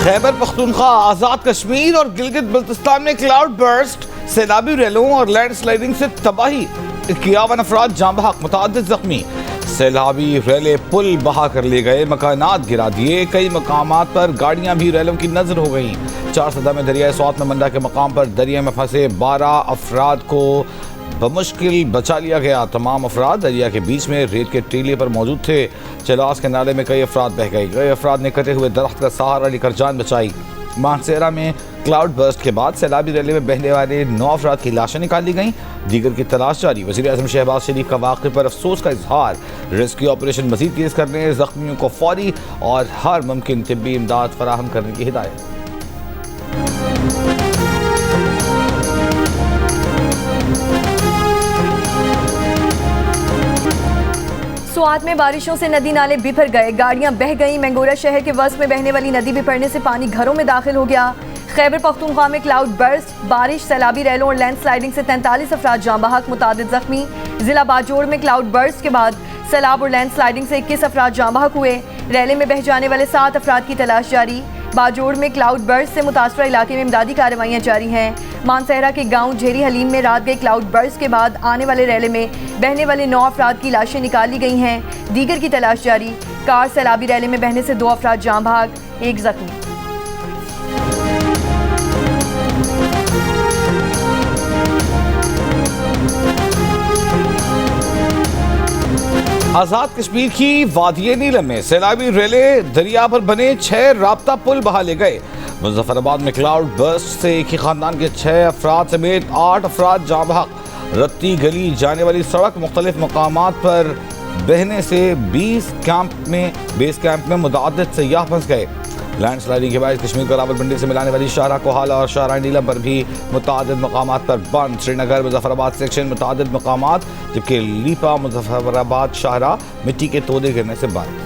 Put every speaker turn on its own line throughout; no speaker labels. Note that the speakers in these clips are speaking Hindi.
खैबर पख्तूनख्वा, आज़ाद कश्मीर और गिलगित बल्तिस्तान में क्लाउड बर्स्ट, सैलाबी रैलों और लैंड स्लाइडिंग से तबाही। 51 अफराद जाँ बहक, मुतअद्दिद जख्मी। सैलाबी रैले पुल बहा कर ले गए, मकानात गिरा दिए। कई मकामात पर गाड़ियां भी रैलों की नजर हो गईं। 4 सदा में दरिया स्वात में मंडा के मकाम पर दरिया में फंसे 12 अफराद को बमुश्किल बचा लिया गया। तमाम अफराद दरिया के बीच में रेत के टीले पर मौजूद थे। चलास के नाले में कई अफराद बह गए। कई अफराद ने कटे हुए दरख्त का सहारा लेकर जान बचाई। मानसेरा में क्लाउड बर्स्ट के बाद सैलाबी रैली में बहने वाले 9 अफराद की लाशें निकाल ली गईं। दीगर की तलाश जारी। वज़ीर-ए-आज़म शहबाज शरीफ का वाक़े पर अफसोस का इजहार। रेस्क्यू ऑपरेशन मज़ीद तेज़ करने, ज़ख्मियों को फौरी और हर मुमकिन तिब्बी इमदाद फराहम करने की हिदायत।
स्वात में बारिशों से नदी नाले बिफर गए, गाड़ियां बह गईं। मैंगोरा शहर के वस्त में बहने वाली नदी बिफरने से पानी घरों में दाखिल हो गया। खैबर पख्तूनख्वा में क्लाउड बर्स्ट, बारिश, सैलाबी रैलों और लैंड स्लाइडिंग से 43 अफराद जाँ बहक, मुतादिद जख्मी। जिला बाजोड़ में क्लाउड बर्स्ट के बाद सैलाब और लैंड स्लाइडिंग से 21 अफराद जाँ बहक हुए। रैले में बह जाने वाले 7 अफराद की तलाश जारी। बाजोड़ में क्लाउड बर्स्ट से मुतासरा इलाके में इमदादी कार्रवाइयाँ जारी हैं। मानसेरा के गांव झेरी हलीम में रात गए क्लाउड बर्स्ट के बाद आने वाले रैले में बहने वाले 9 अफराद की लाशें निकाल ली गई हैं। दीगर की तलाश जारी। कार सैलाबी रैले में बहने से 2 अफराद जाँ बहक, 1 जख्मी।
आज़ाद कश्मीर की वादिये नीलम में सैलाबी रैले दरिया पर बने 6 राब्ता पुल बहा ले गए। मुजफ्फराबाद में क्लाउड बर्स्ट से एक ही खानदान के 6 अफराद समेत 8 अफराद जाँ बहक। रत्ती गली जाने वाली सड़क मुख्तलिफ मकामात पर बहने से बेस कैंप में मुतअद्दिद सयाह फंस गए। लैंड स्लाइडिंग के बाद कश्मीर को रावलपिंडी से मिलाने वाली शाहरा कोहाला और शाहरा नीलम पर भी मुतअद्दिद मकामात पर बंद। श्रीनगर मुजफ्फराबाद सेक्शन मुतअद्दिद मकामात, जबकि लीपा मुजफ्फराबाद शाहरा मिट्टी के तोड़े गिरने से बंद।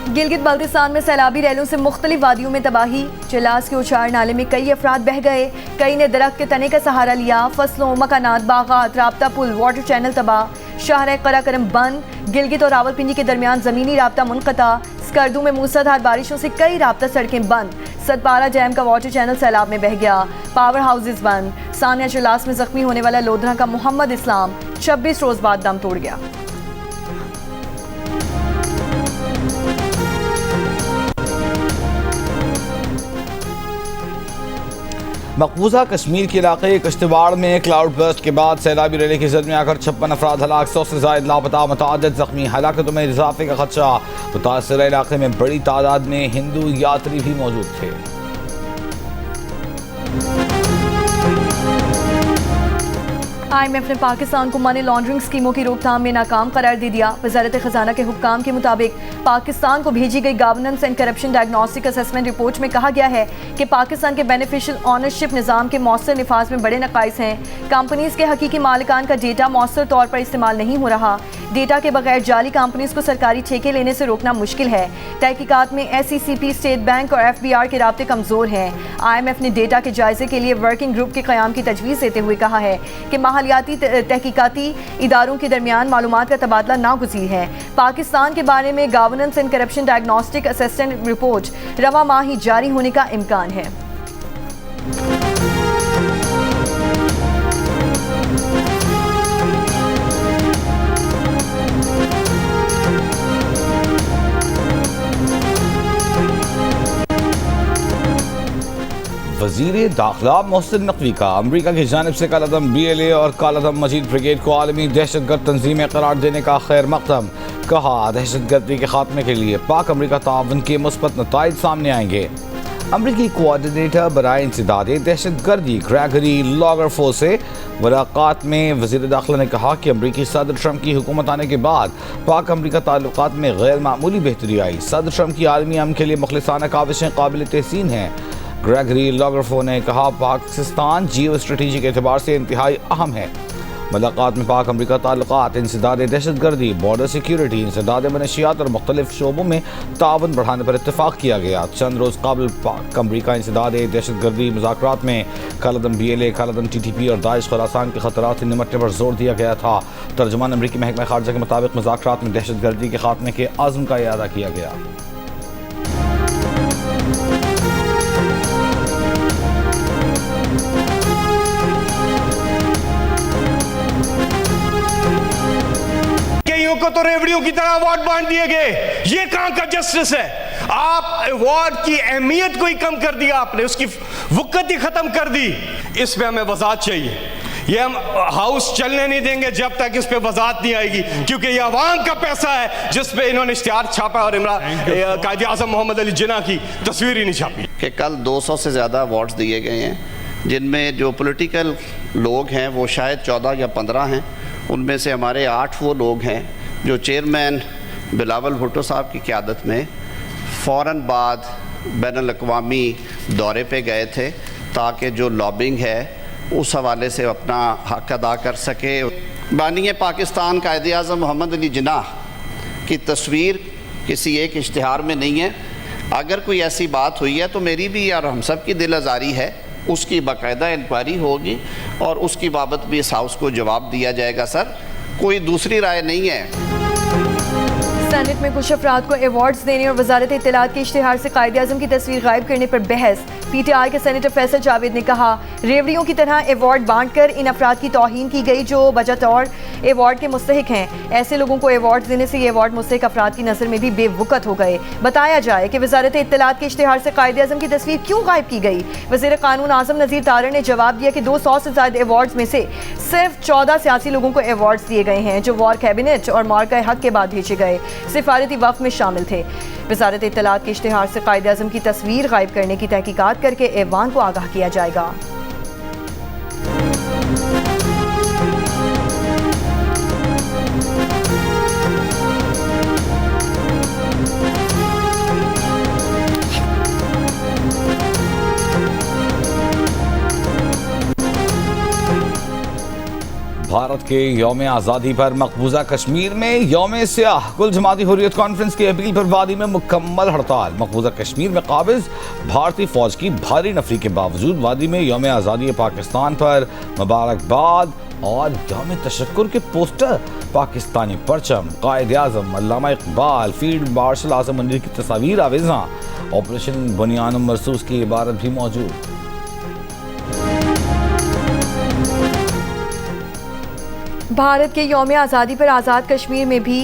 गिलगित बल्तिस्तान में सैलाबी रैलों से मुख्तलिफ वादियों में तबाही। चलास के उछाड़ नाले में कई अफराद बह गए। कई ने दरख्त के तने का सहारा लिया। फसलों, मकानात, बागात, राब्ता पुल, वाटर चैनल तबाह। शाहरा कराकरम बंद। गिलगित और रावलपिंडी के दरमियान ज़मीनी राब्ता मुनक़ता। स्कर्दू में मूसलाधार बारिशों से कई राब्ता सड़कें बंद। सतपारा डैम का वाटर चैनल सैलाब में बह गया। पावर हाउसेज बंद। सानिया चलास में जख्मी होने वाला लोधरा का मोहम्मद इस्लाम 26 रोज बाद दम तोड़ गया।
मकबूजा कश्मीर के इलाके कश्तवाड़ में क्लाउड बर्स्ट के बाद सैलाबी रैली की जद में आकर 56 अफराद हलाक, 100 से ज़ायद लापता, मुतअद्दिद जख्मी। हलाकतों में इजाफे का खदशा। मुतासरा इलाके में बड़ी तादाद में हिंदू यात्री भी मौजूद थे।
IMF ने पाकिस्तान को मनी लॉन्ड्रिंग स्कीमों की रोकथाम में नाकाम करार दे दिया। वज़ारत ख़जाना के हुक्काम के मुताबिक पाकिस्तान को भेजी गई governance and corruption diagnostic assessment report में कहा गया है कि पाकिस्तान के बेनिफिशियल ऑनरशिप निज़ाम के मौसर निफाज में बड़े नकाइस हैं। कंपनीज के हकीकी मालिकान का डेटा मौसर तौर पर इस्तेमाल नहीं हो रहा। डेटा के बगैर जाली कंपनीज को सरकारी ठेके लेने से रोकना मुश्किल है। तहकीकात में SECP, स्टेट बैंक और FBR के राब्ते कमज़ोर हैं। IMF ने डेटा के जायजे के लिए वर्किंग ग्रुप के क़याम की तजवीज़ देते हुए कहा है कि मालियाती तहकीकाती इदारों के दरमियान मालूमात का तबादला नागुज़ीर है। पाकिस्तान के बारे में governance and corruption diagnostic assessment report रवा माह ही जारी होने का इम्कान है।
वज़ीर दाखिला मोहसिन नकवी का अमरीका की जानिब से कालादम BLA और कालादम मजीद ब्रिगेड को आलमी दहशतगर्द तंजीमें करार देने का खैर मकदम। कहा, दहशतगर्दी के खात्मे के लिए पाक अमरीका ताउन के मुस्बत नताइज सामने आएंगे। अमरीकी कोऑर्डिनेटर बराए इंसदाद दहशतगर्दी ग्रेगरी लॉगरफो से मुलाकात में वज़ीर दाखिला ने कहा कि अमरीकी सदर ट्रंप की हुकूमत आने के बाद पाक अमरीका ताल्लुकात में गैर मामूली बेहतरी आई। सदर ट्रंप की आलमी अमन के लिए मुखलिसाना काविशें काबिल तहसीन हैं। ग्रेगरी लॉगरफो ने कहा, पाकिस्तान जियो स्ट्रेटेजिक एतबार से इंतहाई अहम है मुलाकात में पाक अमरीका ताल्लुकात, इंसदाद दहशतगर्दी, बॉर्डर सिक्योरिटी, इंसदाद मनशियात और मुख्तलिफ शोबों में ताउन बढ़ाने पर इत्तफाक किया गया। चंद रोज़ कबल पाक अमरीका इंसदाद दहशतगर्दी मुज़ाकरात में कालदम BLA, कालदम TTP और दाइश खुरासान के खतरात से निमटने पर जोर दिया गया था। तर्जुमान अमरीकी महकमा खारजा के मुताबिक मुज़ाकरात में दहशतगर्दी के खात्मे के आज़म का इरादा किया गया।
को तो रेवड़ियों की तरह अवार्ड बांट दिए गए। ये कहां का जस्टिस है? आप अवार्ड की अहमियत को ही कम कर दिया आपने, उसकी वक़्त ही खत्म कर दी। इसमें हमें वज़ाहत चाहिए। ये हम हाउस चलने नहीं देंगे जब तक इस पे वज़ाहत नहीं आएगी, क्योंकि ये अवाम का पैसा है जिस पे इन्होंने इश्तिहार छापा और कायदे आज़म मोहम्मद अली जिन्ना की तस्वीर ही नहीं छापी।
कि कल 200 से ज़्यादा अवार्ड्स दिए गए हैं, जिनमें जो पॉलिटिकल लोग हैं वो शायद 14 या 15 हैं। उनमें से हमारे 8 वो लोग हैं जो चेयरमैन बिलावल भुट्टो साहब की क़यादत में फ़ौरन बाद बैनुल-अक़वामी दौरे पे गए थे, ताकि जो लॉबिंग है उस हवाले से अपना हक़ अदा कर सके। बानी पाकिस्तान कायदे आज़म मोहम्मद अली जिन्ना की तस्वीर किसी एक इश्तिहार में नहीं है। अगर कोई ऐसी बात हुई है तो मेरी भी और हम सब की दिल आज़ारी है, उसकी बाकायदा इंक्वायरी होगी और उसकी बाबत भी इस हाउस को जवाब दिया जाएगा। सर, कोई दूसरी राय नहीं है।
सेनेट में कुछ अफराद को अवार्ड्स देने और वजारत इत्तलात के इश्तिहार से कायदे आज़म की तस्वीर गायब करने पर बहस। PTI के सेनेटर फैसल जावेद ने कहा, रेवड़ियों की तरह अवार्ड बांट कर इन अफराद की तौहीन की गई जो बजातौर अवार्ड के मुस्तहिक हैं। ऐसे लोगों को अवार्ड देने से ये अवार्ड मुस्तहिक अफराद की नज़र में भी बेवकत हो गए। बताया जाए कि वजारत इत्तलात के इश्तिहार से कायदे आज़म की तस्वीर क्यों गायब की गई। वज़ीर कानून आज़म नज़ीर तारड़ ने जवाब दिया कि 200 से ज़्यादा अवार्ड्स में से सिर्फ 14 सियासी लोगों को अवार्ड्स दिए गए हैं जो वॉर कैबिनेट और मार्का हक के बाद भेजे गए सिफारती वफ़द में शामिल थे। वज़ारत इत्तलात के इश्तिहार से कायदे आज़म की तस्वीर गायब करने की तहकीकात करके ऐवान को आगाह किया जाएगा।
भारत के यौम आज़ादी पर मकबूजा कश्मीर में यौम सियाह कुल जमाती हुर्रियत कॉन्फ्रेंस की अपील पर वादी में मुकम्मल हड़ताल। मकबूजा कश्मीर में काबिज भारतीय फौज की भारी नफरी के बावजूद वादी में यौम आज़ादी पाकिस्तान पर मुबारकबाद और यौम तशक्कुर के पोस्टर, पाकिस्तानी परचम, कायदे आज़म, अल्लामा इकबाल, फील्ड मार्शल आज़म मुनीर की तस्वीर आवेज़ा, ऑपरेशन बुनियान मरसूस की इबारत भी मौजूद।
भारत के यौम आज़ादी पर आज़ाद कश्मीर में भी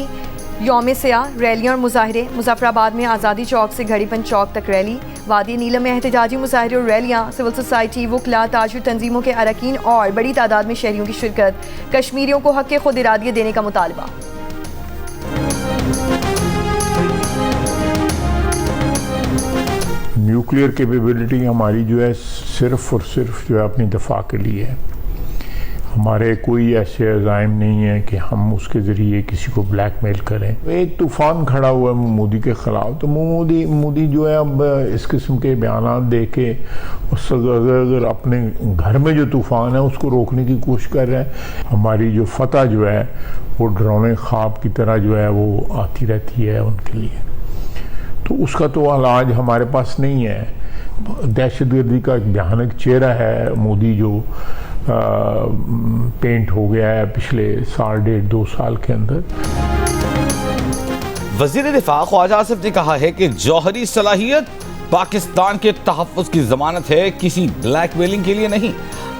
यौम सियाह रैलियाँ और मुजाहरे। मुजफ्फराबाद में आज़ादी चौक से घड़ीपन चौक तक रैली, वादी नीलम में एहतजाजी मुजाहरे और रैलियाँ, सिविल सोसाइटी, वकला, ताजर तंजीमों के अरकान और बड़ी तादाद में शहरियों की शिरकत। कश्मीरियों को हक़ खुद इरादियत देने का मुतालबा।
न्यूक्लियर कैपेबिलिटी हमारी जो है सिर्फ़ और सिर्फ जो है अपनी दफ़ा के लिए है। हमारे कोई ऐसे अज़ाइम नहीं है कि हम उसके ज़रिए किसी को ब्लैकमेल करें। एक तूफ़ान खड़ा हुआ है मोदी के ख़िलाफ़, तो मोदी जो है अब इस किस्म के बयान दे के उस अगर अपने घर में जो तूफ़ान है उसको रोकने की कोशिश कर रहे हैं। हमारी जो फतह जो है वो डरावने ख्वाब की तरह जो है वो आती रहती है उनके लिए, तो उसका तो इलाज हमारे पास नहीं है। दहशतगर्दी का एक भयानक चेहरा है मोदी जो पेंट हो गया है पिछले 1.5-2 साल के अंदर।
वज़ीर दिफा ख्वाजा आसिफ ने कहा है कि जौहरी सलाहियत पाकिस्तान के तहफ़्फ़ुज़ की ज़मानत है, किसी ब्लैकमेलिंग के लिए नहीं।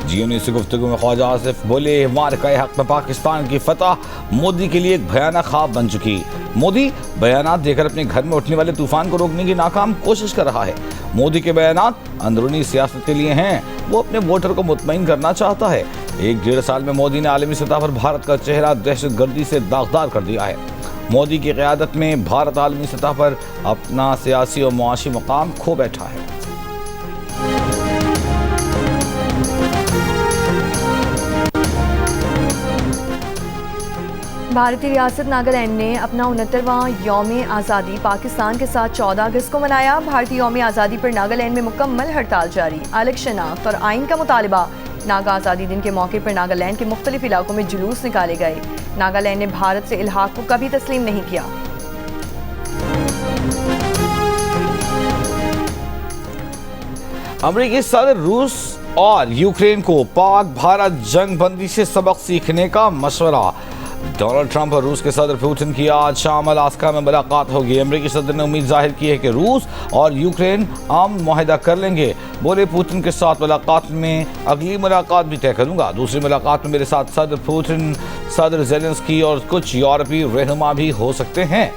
GNU से गुफ्तगू में ख्वाजा आसिफ बोले, मार्का हक़ में पाकिस्तान की फतह मोदी के लिए एक भयानक ख्वाब बन चुकी। मोदी बयानात देकर अपने घर में उठने वाले तूफान को रोकने की नाकाम कोशिश कर रहा है। मोदी के बयानात अंदरूनी सियासत के लिए हैं, वो अपने वोटर को मुतमईन करना चाहता है। 1-1.5 साल में मोदी ने आलमी सतह पर भारत का चेहरा दहशतगर्दी से दागदार कर दिया है। मोदी की क़यादत में भारत आलमी सतह पर अपना सियासी और मुआशी मुकाम खो बैठा है।
भारतीय रियासत नागालैंड ने अपना 69वां यौम आज़ादी पाकिस्तान के साथ 14 अगस्त को मनाया। भारतीय यौम आज़ादी पर नागालैंड में मुकम्मल हड़ताल जारी। इलेक्शन एक्ट और आइन का मुतालबा नागा आज़ादी दिन के मौके पर नागालैंड के मुख्तलिफ इलाकों में जुलूस निकाले गए। नागालैंड ने भारत से इल्हाक को कभी तस्लीम नहीं किया।
अमेरिकी सदर रूस और यूक्रेन को पाक भारत जंग बंदी से सबक सीखने का मशवरा। डोनाल्ड ट्रंप और रूस के सदर पुतिन की आज शाम अलास्का में मुलाकात होगी। अमेरिकी सदर ने उम्मीद जाहिर की है कि रूस और यूक्रेन अमन मुआहदा कर लेंगे। बोले, पुतिन के साथ मुलाकात में अगली मुलाकात भी तय करूंगा। दूसरी मुलाकात में मेरे साथ सदर पुतिन, सदर ज़ेलेंस्की और कुछ यूरोपीय रहनुमा भी हो सकते हैं।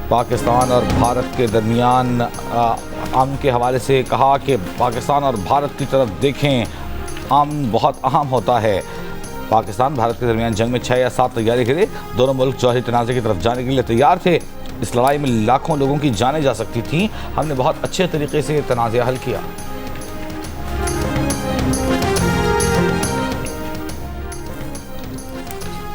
पाकिस्तान और भारत के दरमियान अमन के हवाले से कहा कि पाकिस्तान और भारत की तरफ देखें, अमन बहुत अहम होता है। पाकिस्तान भारत के दरमियान जंग में 6 या 7 तैयारी के लिए दोनों मुल्क जौहरी तनाज़े की तरफ जाने के लिए तैयार थे। इस लड़ाई में लाखों लोगों की जानें जा सकती थीं। हमने बहुत अच्छे तरीके से तनाज़ा हल किया।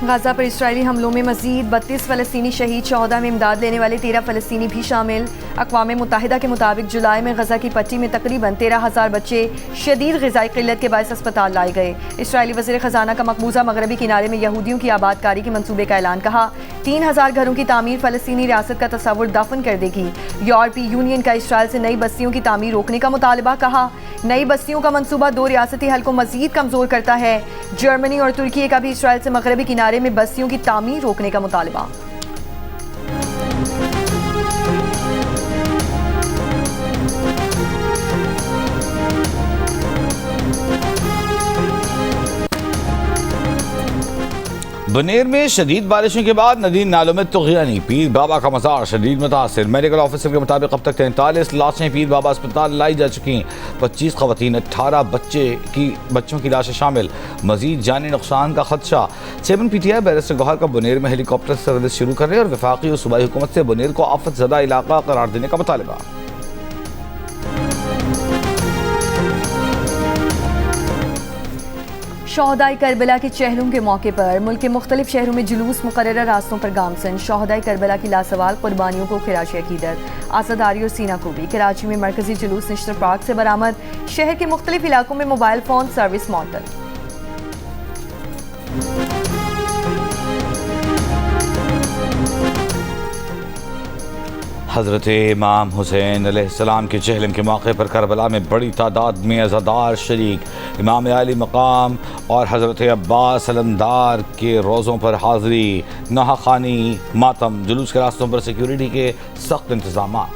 गाजा पर इस्राएली हमलों में मजीद 32 फ़लस्तीनी शहीद, 14 में इमदाद लेने वाले 13 फ़लस्तीनी भी शामिल। अक़वाम मुत्तहिदा के मुताबिक जुलाई में गजा की पट्टी में तकरीबन 13,000 बच्चे शदीद ग़िज़ाई क़िल्लत के बायस अस्पताल लाए गए। इस्राएली वज़ीर ख़ज़ाना का मकबूजा मगरबी किनारे में यहूदियों की आबादकारी के मंसूबे का ऐलान। कहा, 3,000 घरों की तामीर फ़लस्तीनी रियासत का तस्वुर दफन कर देगी। यूरोपीय यूनियन का इसराइल से नई बस्तियों की तामीर रोकने का मुतालबा। कहा, नई बस्तियों का मंसूबा 2 रियासती हल को मज़ीद कमज़ोर करता है। जर्मनी और तुर्की का भी इसराइल से मगरबी किनारे में बस्तियों की तामीर रोकने का मुतालबा।
बनेर में शदीद बारिशों के बाद नदी नालों में तुग़यानी। पीर बाबा का मज़ार शदीद मुतासिर। मेडिकल ऑफिसर के मुताबिक अब तक 43 लाशें पीर बाबा अस्पताल लाई जा चुकी। 25 ख़वातीन, 18 बच्चों की लाशें शामिल। मजीद जानी नुकसान का खदशा। चेयरमैन PTI बैरिस्टर गौहर का बनेर में हेलीकॉप्टर सर्विस शुरू करने और वफाकी और सूबाई हुकूमत से बनेर को आफत ज़दा इलाका करार देने का मुतालबा।
शोहदाए करबला के चेहरों के मौके पर मुल्क के मुख्तलिफ शहरों में जुलूस, मुकर्रर रास्तों पर गामसन। शोहदाए करबला की लासवाल कुर्बानियों को खिराज अकीदत। आज़ादारी और सीना को भी। कराची में मरकजी जुलूस निश्तर पार्क से बरामद। शहर के मुख्तलिफ इलाकों में मोबाइल फ़ोन सर्विस मअतल।
हज़रत इमाम हुसैन अलैहिस्सलाम के चहलम के मौके पर करबला में बड़ी तादाद में अज़ादार शरीक। इमाम आली मकाम और हज़रत अब्बास अलमदार के रोज़ों पर हाज़री, नहाखानी, मातम। जुलूस के रास्तों पर सिक्योरिटी के सख्त इंतज़ाम।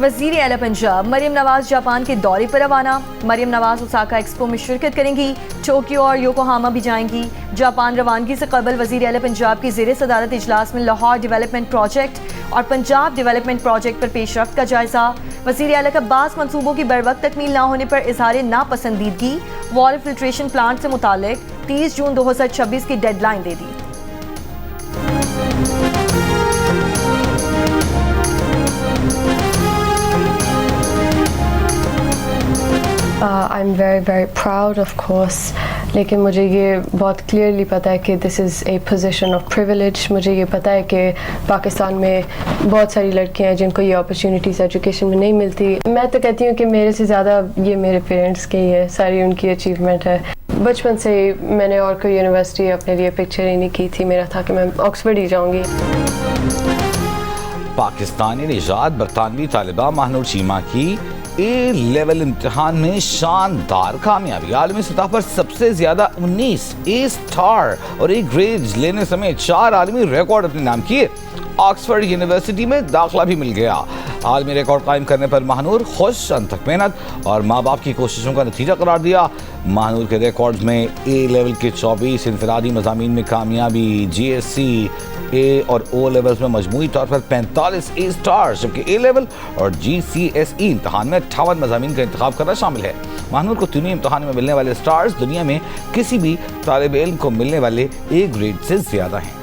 वज़ीर आला पंजाब मरियम नवाज जापान के दौरे पर रवाना। मरियम नवाज ओसाका एक्सपो में शिरकत करेंगी। टोक्यो और योकोहामा भी जाएंगी। जापान रवानगी से कबल वज़ीर आला पंजाब की ज़ेरे सदारत इजलास में लाहौर डेवलपमेंट प्रोजेक्ट और पंजाब डेवलपमेंट प्रोजेक्ट पर पेशरफ्त का जायजा। वज़ीर आला का बास मनसूबों की बरवक्त तकमील न होने पर इजहार नापसंदीदगी। वाटर फिल्ट्रेशन प्लांट से मुतालिक 30 जून 2026 की deadline they the.
I'm very very proud of course, लेकिन मुझे ये बहुत क्लियरली पता है कि this is a position of privilege. मुझे ये पता है कि पाकिस्तान में बहुत सारी लड़कियां हैं जिनको ये अपॉर्चुनिटीज़ एजुकेशन में नहीं मिलती। मैं तो कहती हूँ कि मेरे से ज़्यादा ये मेरे पेरेंट्स की है, सारी उनकी अचीवमेंट है। बचपन से ही मैंने और कोई यूनिवर्सिटी अपने लिए पिक्चर ही नहीं की थी। मेरा था कि मैं ऑक्सफोर्ड ही जाऊँगी।
पाकिस्तानी निजात बरतानवी तालिबा महानूर चीमा की ए लेवल इम्तिहान में शानदार कामयाबी। आलमी सतह पर सबसे ज्यादा 19 ए स्टार और ए ग्रेड्स लेने समेत 4 आलमी रिकॉर्ड अपने नाम किए। ऑक्सफोर्ड यूनिवर्सिटी में दाखिला भी मिल गया। आलमी रिकॉर्ड कायम करने पर महानूर खुश, अनथक मेहनत और माँ बाप की कोशिशों का नतीजा करार दिया। महानूर के रिकॉर्ड में ए लेवल के 24 इनफरादी मज़ामीन में कामयाबी, GSC ए और ओ लेवल्स में मजमूई तौर पर 45 ए स्टार्स, जबकि ए लेवल और GCSE इम्तहान में 58 मज़ामीन का इंतखाब करना शामिल है। महानूर को तीनों इम्तहान में मिलने वाले स्टार्स दुनिया में किसी भी तालिब इल्म को मिलने वाले ए ग्रेड से ज़्यादा हैं।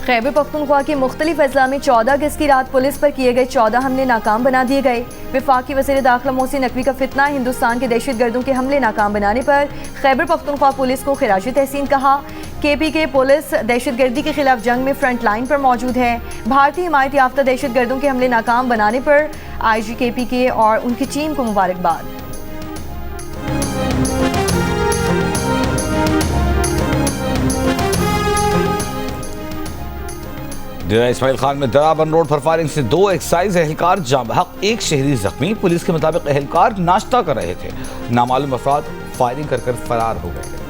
खैबर पख्तूनख्वा के मुख्तलिफ अजला में 14 अगस्त की रात पुलिस पर किए गए 14 हमले नाकाम बना दिए गए। वफाकी वज़ीर दाखिला मोहसिन नकवी का फितना। हिंदुस्तान के दहशतगर्दों के हमले नाकाम बनाने पर खैबर पख्तूनख्वा पुलिस को खिराज तहसीन। कहा KPK पुलिस दहशतगर्दी के खिलाफ जंग में फ्रंट लाइन पर मौजूद है। भारतीय हिमायत याफ्ता दहशतगर्दों के हमले नाकाम बनाने पर IG KPK और उनकी टीम को मुबारकबाद।
डेरा इस्माइल खान में दराबन रोड पर फायरिंग से 2 एक्साइज एहलकार जाम बहक, 1 शहरी जख्मी। पुलिस के मुताबिक एहलकार नाश्ता कर रहे थे, नामालूम अफराद फायरिंग कर फरार हो गए।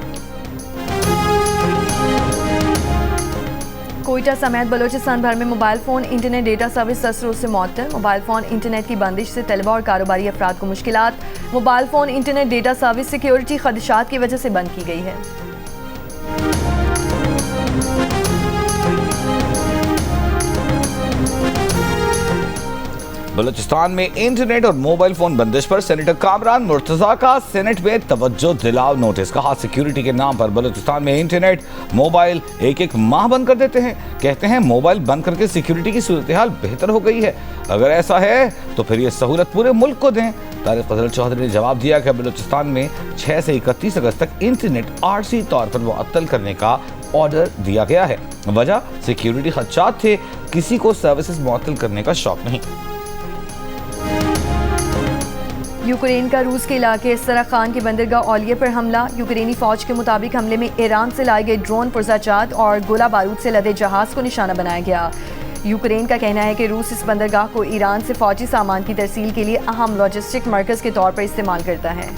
कोयटा समेत बलोचिस्तान भर में mobile phone internet data service 10 रोज से मुअत्तल। मोबाइल फोन इंटरनेट की बंदिश से तलबा और कारोबारी अफराद को मुश्किलात। Mobile phone internet data service security खदशात की वजह से बंद की गई है।
बलूचिस्तान में इंटरनेट और मोबाइल फोन बंदिश पर सेनेटर कामरान मुर्तजा का सेनेट में तवज्जो दिलाव नोटिस। कहा, सिक्योरिटी के नाम पर बलूचिस्तान में इंटरनेट मोबाइल एक माह बंद कर देते हैं। कहते हैं मोबाइल बंद करके सिक्योरिटी की सूरत हाल बेहतर हो गई है। अगर ऐसा है तो फिर ये सहूलत पूरे मुल्क को दें। तारिक फजल चौधरी ने जवाब दिया कि बलूचिस्तान में 6 से 31 अगस्त तक इंटरनेट आरजी तौर पर मुअत्तल करने का ऑर्डर दिया गया है। वजह सिक्योरिटी खदशात थे, किसी को सर्विसेज मुअत्तल करने का शौक नहीं।
यूक्रेन का रूस के इलाके सराखान के बंदरगाह औलिया पर हमला। यूक्रेनी फौज के मुताबिक हमले में ईरान से लाए गए ड्रोन, पुर्जाजात और गोला बारूद से लदे जहाज को निशाना बनाया गया। यूक्रेन का कहना है कि रूस इस बंदरगाह को ईरान से फौजी सामान की तरसील के लिए अहम लॉजिस्टिक मरकज के तौर पर इस्तेमाल करता है।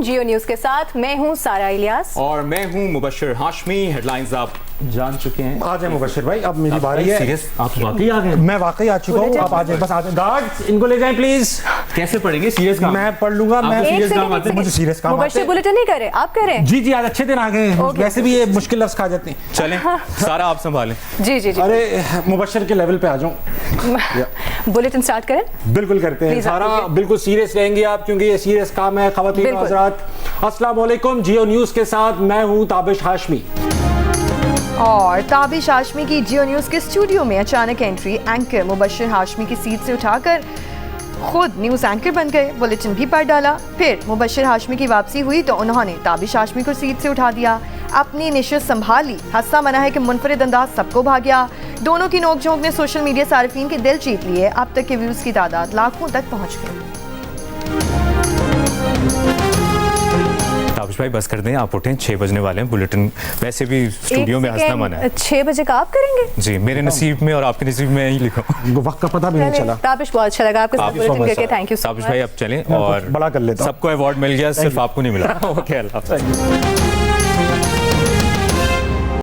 जियो न्यूज के साथ मैं हूं सारा इलियास
और मैं हूं मुबश्शिर हाशमी। हेडलाइंस आप जान चुके हैं।
आ जाए मुबश्शिर भाई, अब मेरी बारी है।
सीरियस आप वाकई आ गए?
मैं वाकई आ चुका हूँ, आप आ जाए, बस आ जाए। गार्ड्स इनको ले जाएं प्लीज।
कैसे पढ़ेंगे? सीरियस काम
मैं पढ़ लूंगा। मैं
सीरियस काम आते हैं।
मुझे सीरियस काम आते
मुबश्शिर
हैं।
बुलेटिन नहीं करे, आप करें?
जी जी, आज अच्छे दिन आ गए। वैसे भी ये मुश्किल लफ्ज खा जाते हैं।
चलें, सारा आप संभालें।
जी जी जी,
अरे मुबश्शिर के लेवल पे आ जाऊं।
बुलेटिन स्टार्ट करें।
बिल्कुल करते हैं।
Please,
सारा
आप
बिल्कुल सीरियस रहेंगे आप, क्योंकि ये सीरियस काम है। ख़वातीन
बिल्कुल।
हज़रात, अस्सलाम वालेकुम। जियो न्यूज़ के साथ मैं हूँ ताबिश हाशमी।
और ताबिश हाशमी की जियो न्यूज़ के स्टूडियो में अचानक एंट्री। एंकर मुबश्शिर हाशमी की सीट से उठाकर खुद न्यूज़ एंकर बन गए, बुलेटिन भी पढ़ डाला। फिर मुबश्शिर हाशमी की वापसी हुई तो उन्होंने ताबिश हाशमी को सीट से उठा दिया, अपनी निशिस्त संभाली। हंसता मना है कि मुनफरिद अंदाज सबको भा गया। दोनों की नोकझोंक ने सोशल मीडिया सारिफीन के दिल जीत लिए। अब तक के व्यूज़ की तादाद लाखों तक पहुँच गई।
ताबिश भाई बस कर दें, आप उठें, 6 बजने वाले हैं। बुलेटिन वैसे भी स्टूडियो में हंसना मना है।
6 बजे का आप करेंगे?
जी, मेरे नसीब में और आपके नसीब में ही लिखा।
वक्त का पता भी नहीं चला।
ताबिश बहुत अच्छा लगा आपके साथ बुलेटिन करके, थैंक यू।
ताबिश भाई अब चलें, और
बड़ा कर लेता हूं।
सबको अवार्ड मिल गया, सिर्फ आपको नहीं मिला। ओके, अल्लाह हाफ़िज़।